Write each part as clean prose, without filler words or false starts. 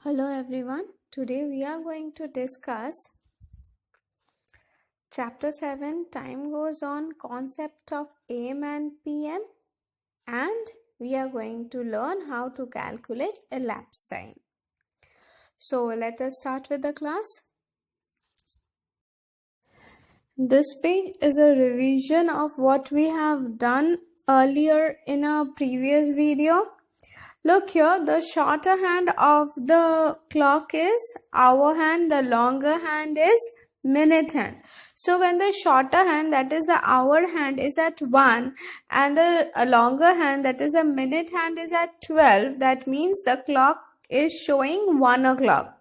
Hello everyone. Today we are going to discuss Chapter 7 Time Goes On, Concept of AM and PM, and we are going to learn how to calculate elapsed time. So let us start with the class. This page is a revision of what we have done earlier in a previous video. Look here, the shorter hand of the clock is hour hand, the longer hand is minute hand. So when the shorter hand, that is the hour hand, is at 1 and the longer hand, that is the minute hand, is at 12, that means the clock is showing 1 o'clock.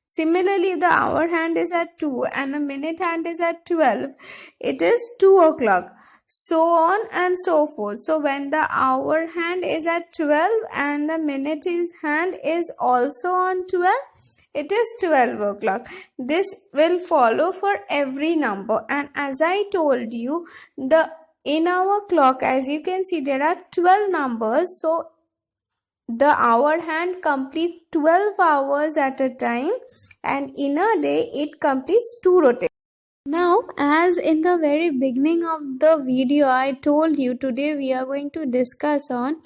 Similarly, the hour hand is at 2 and the minute hand is at 12, it is 2 o'clock. So on and so forth. So when the hour hand is at 12 and the minute hand is also on 12, it is 12 o'clock. This will follow for every number. And as I told you, in our clock, as you can see, there are 12 numbers. So the hour hand completes 12 hours at a time, and in a day it completes 2 rotations. Now, as in the very beginning of the video I told you, today we are going to discuss on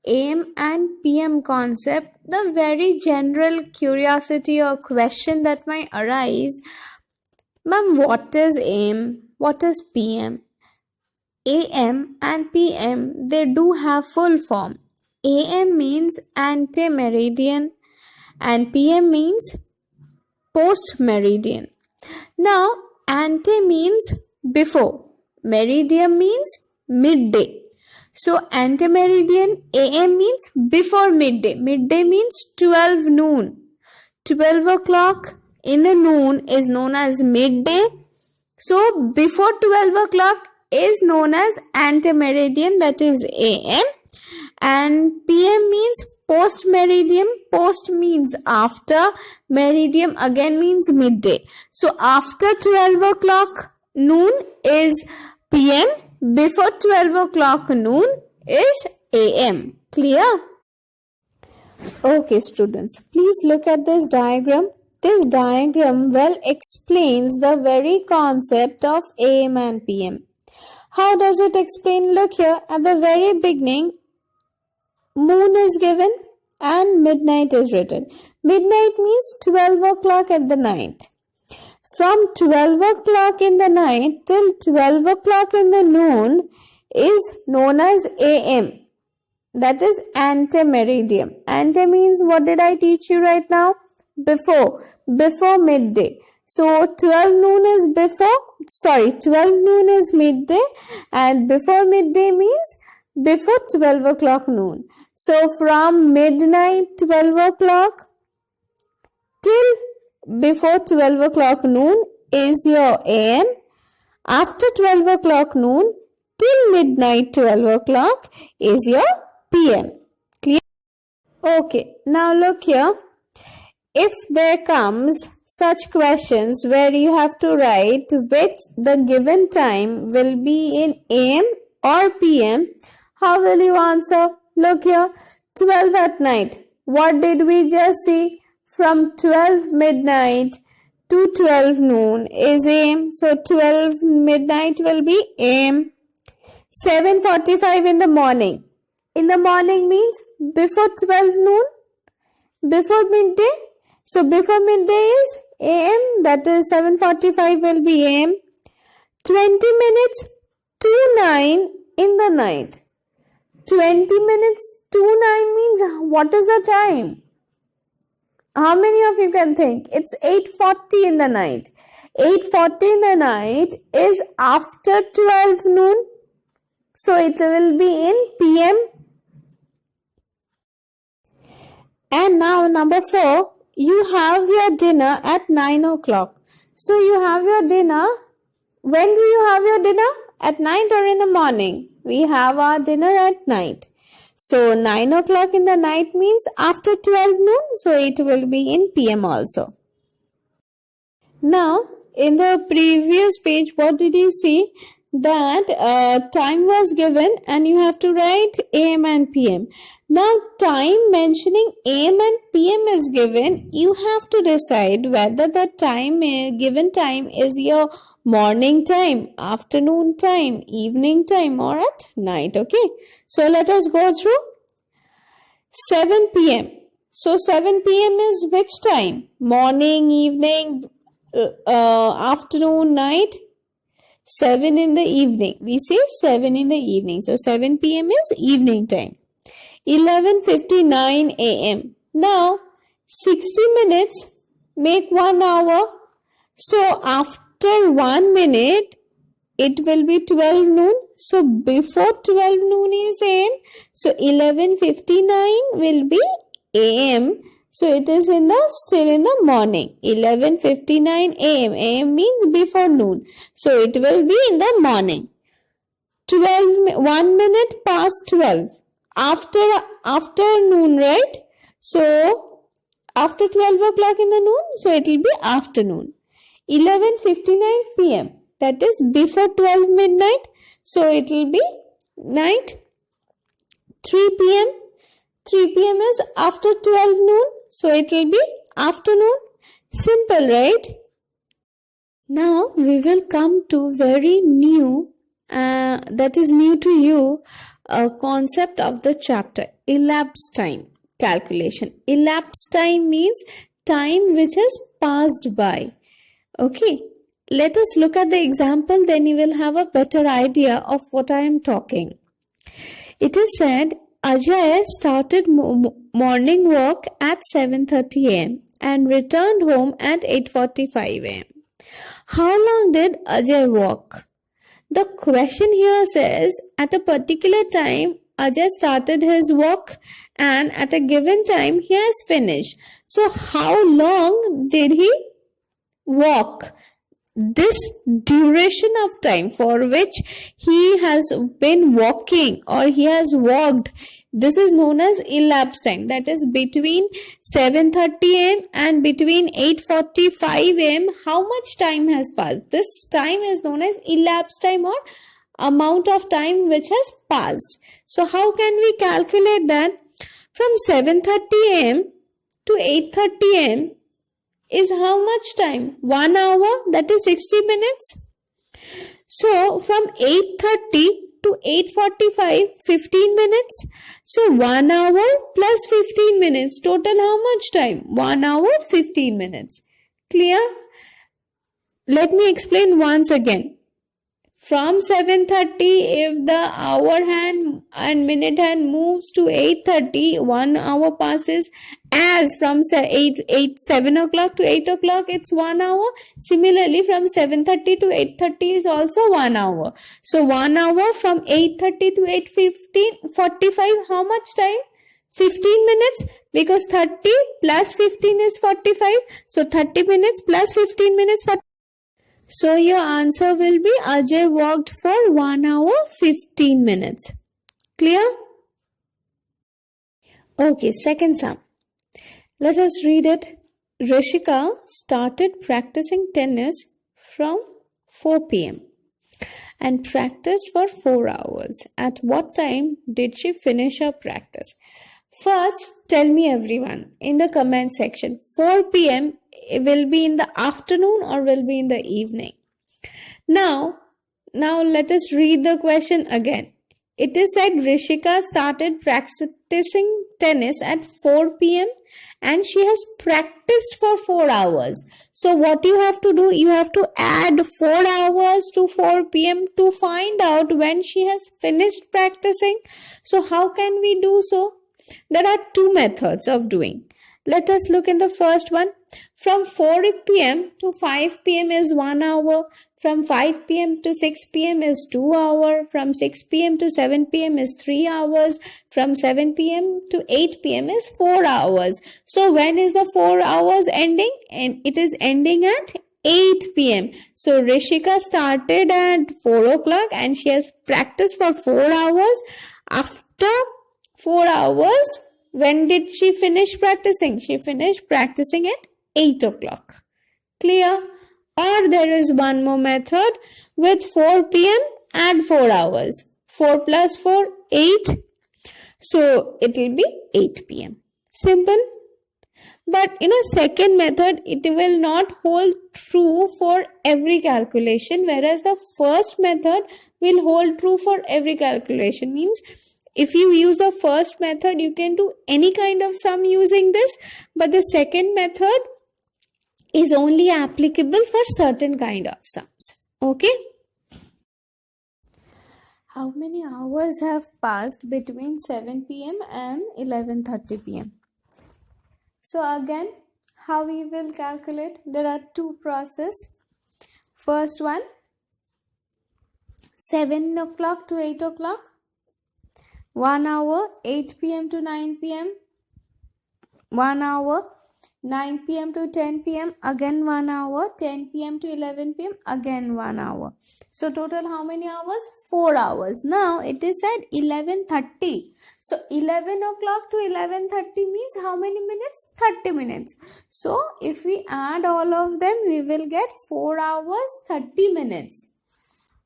AM and PM concept. The very general curiosity or question that might arise, ma'am, what is AM? What is PM? AM and PM, they do have full form. AM means ante-meridian and PM means post-meridian. Now, ante means before, meridian means midday. So ante-meridian, AM means before midday. Midday means 12 noon. 12 o'clock in the noon is known as midday. So before 12 o'clock is known as ante-meridian, that is AM. And PM means post-meridian. Post means after, meridian again means midday. So after 12 o'clock noon is PM, before 12 o'clock noon is AM. Clear? Okay students, please look at this diagram. This diagram well explains the very concept of AM and PM. How does it explain? Look here, at the very beginning, moon is given and midnight is written. Midnight means 12 o'clock at the night. From 12 o'clock in the night till 12 o'clock in the noon is known as AM. That is ante-meridian. Ante means, what did I teach you right now? Before midday. So 12 noon is 12 noon is midday, and before midday means before 12 o'clock noon. So from midnight 12 o'clock till before 12 o'clock noon is your AM. After 12 o'clock noon till midnight 12 o'clock is your PM. Clear? Okay, now look here. If there comes such questions where you have to write which the given time will be in AM or PM, how will you answer? Look here, 12 at night. What did we just see? From 12 midnight to 12 noon is AM. So 12 midnight will be AM. 7:45 in the morning. In the morning means before 12 noon, before midday. So before midday is AM, that is 7:45 will be AM. 20 minutes to 9 in the night. 20 minutes to 9 means, what is the time? How many of you can think? It's 8:40 in the night. 8:40 in the night is after 12 noon. So it will be in PM. And now number 4, you have your dinner at 9 o'clock. So you have your dinner. When do you have your dinner? At night or in the morning? We have our dinner at night. So 9 o'clock in the night means after 12 noon. So it will be in PM also. Now in the previous page, what did you see? that time was given and you have to write AM and PM. Now time mentioning AM and PM is given. You have to decide whether the time given time is your morning time, afternoon time, evening time or at night. Okay. So let us go through 7 PM. So 7 PM is which time? Morning, evening, afternoon, night? 7 in the evening. We say 7 in the evening. So 7 PM is evening time. 11:59 AM. Now 60 minutes make 1 hour. So after 1 minute it will be 12 noon. So before 12 noon is AM. So 11:59 will be AM. So it is still in the morning. 11:59 AM. AM means before noon. So it will be in the morning. 1 minute past 12. After noon, right? So after 12 o'clock in the noon. So it will be afternoon. 11:59 PM. That is before 12 midnight. So it will be night. 3 PM. 3 PM is after 12 noon. So it will be afternoon. Simple, right? Now we will come to very new, that is new to you, concept of the chapter, elapsed time calculation. Elapsed time means time which has passed by. Okay. Let us look at the example, then you will have a better idea of what I am talking. It is said, Ajay started morning walk at 7:30 am and returned home at 8:45 am. How long did Ajay walk? The question here says, at a particular time, Ajay started his walk and at a given time, he has finished. So how long did he walk? This duration of time for which he has been walking or he has walked, this is known as elapsed time. That is between 7:30 am and between 8:45 am. How much time has passed? This time is known as elapsed time or amount of time which has passed. So how can we calculate that? From 7:30 am to 8:30 am is how much time? 1 hour, that is 60 minutes. So from 8:30 to 8:45, 15 minutes. So 1 hour plus 15 minutes. Total how much time? 1 hour, 15 minutes. Clear? Let me explain once again. From 7:30, if the hour hand and minute hand moves to 8:30, 1 hour passes. As from 7 o'clock to 8 o'clock, it's 1 hour. Similarly, from 7:30 to 8:30 is also 1 hour. So 1 hour from 8:30 to 8:45, how much time? 15 minutes, because 30 plus 15 is 45. So 30 minutes plus 15 minutes, 40. So your answer will be Ajay walked for 1 hour 15 minutes. Clear? Okay, second sum. Let us read it. Rishika started practicing tennis from 4 p.m. and practiced for 4 hours. At what time did she finish her practice? First, tell me everyone in the comment section. 4 p.m. will be in the afternoon or will be in the evening? Now let us read the question again. It is said Rishika started practicing tennis at 4 p.m. and she has practiced for 4 hours. So what you have to do, you have to add 4 hours to 4 p.m. to find out when she has finished practicing. So how can we do so? There are two methods of doing. Let us look in the first one. From 4 p.m. to 5 p.m. is 1 hour. From 5 p.m. to 6 p.m. is 2 hours. From 6 p.m. to 7 p.m. is 3 hours. From 7 p.m. to 8 p.m. is 4 hours. So when is the 4 hours ending? And it is ending at 8 p.m. So Rishika started at 4 o'clock and she has practiced for 4 hours. After 4 hours, when did she finish practicing? She finished practicing at 8 o'clock. Clear? Or there is one more method. With 4 p.m., add 4 hours. 4 plus 4, 8. So it will be 8 p.m. Simple. But second method, it will not hold true for every calculation, whereas the first method will hold true for every calculation. Means if you use the first method, you can do any kind of sum using this, but the second method is only applicable for certain kind of sums. Okay? How many hours have passed between 7 p.m. and 11:30 p.m.? So again, how we will calculate? There are two processes. First one, 7 o'clock to 8 o'clock. 1 hour, 8 p.m. to 9 p.m. 1 hour, 9 p.m. to 10 p.m. Again 1 hour, 10 p.m. to 11 p.m. Again 1 hour. So total how many hours? 4 hours. Now it is at 11:30. So 11 o'clock to 11:30 means how many minutes? 30 minutes. So if we add all of them, we will get 4 hours 30 minutes.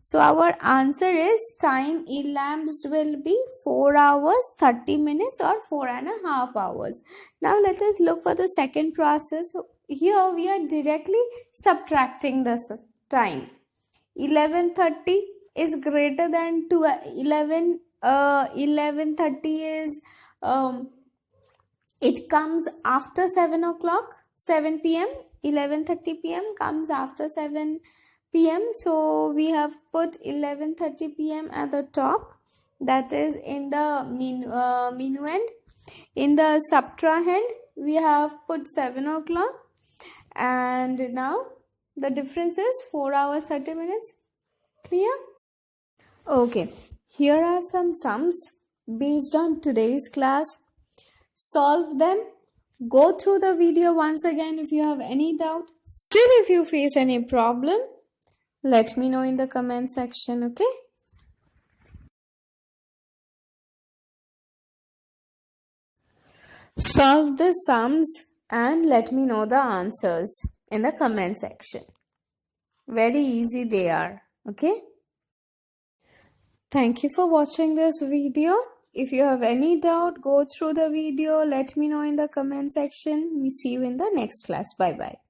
So our answer is time elapsed will be 4 hours 30 minutes or 4.5 hours. Now let us look for the second process. Here we are directly subtracting this time. 11:30 is greater than 11:30 is it comes after 7 o'clock, 7 p.m. 11:30 p.m. comes after 7 p.m. So we have put 11:30 p.m. at the top, that is in the minuend. In the subtrahend we have put 7 o'clock, and now the difference is 4 hours 30 minutes. Clear? Okay, here are some sums based on today's class. Solve them. Go through the video once again if you have any doubt. Still, if you face any problem, let me know in the comment section, okay? Solve the sums and let me know the answers in the comment section. Very easy they are, okay? Thank you for watching this video. If you have any doubt, go through the video. Let me know in the comment section. We see you in the next class. Bye-bye.